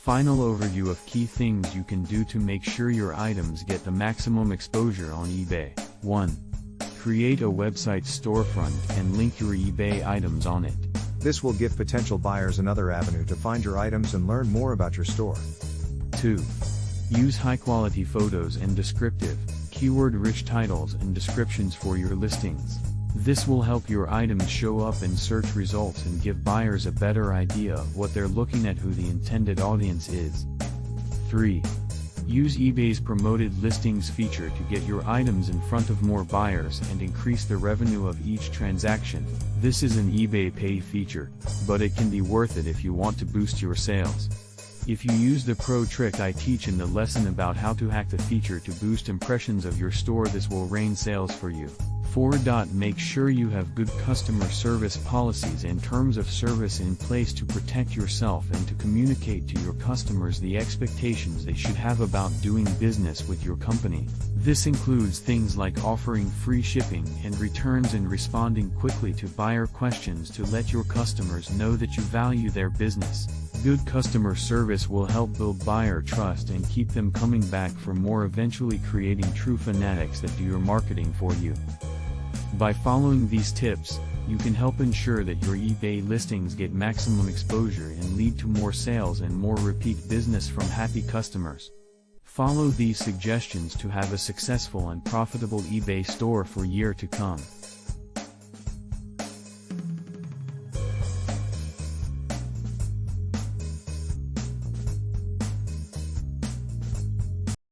Final overview of key things you can do to make sure your items get the maximum exposure on eBay. 1. Create a website storefront and link your eBay items on it. This will give potential buyers another avenue to find your items and learn more about your store. 2. Use high-quality photos and descriptive, keyword-rich titles and descriptions for your listings. This will help your items show up in search results and give buyers a better idea of what they're looking at, who the intended audience is. 3. Use eBay's promoted listings feature to get your items in front of more buyers and increase the revenue of each transaction. This is an eBay pay feature, but it can be worth it if you want to boost your sales. If you use the pro trick I teach in the lesson about how to hack the feature to boost impressions of your store, this will rain sales for you. 4. Make sure you have good customer service policies and terms of service in place to protect yourself and to communicate to your customers the expectations they should have about doing business with your company. This includes things like offering free shipping and returns and responding quickly to buyer questions to let your customers know that you value their business. Good customer service will help build buyer trust and keep them coming back for more, eventually creating true fanatics that do your marketing for you. By following these tips, you can help ensure that your eBay listings get maximum exposure and lead to more sales and more repeat business from happy customers. Follow these suggestions to have a successful and profitable eBay store for years to come.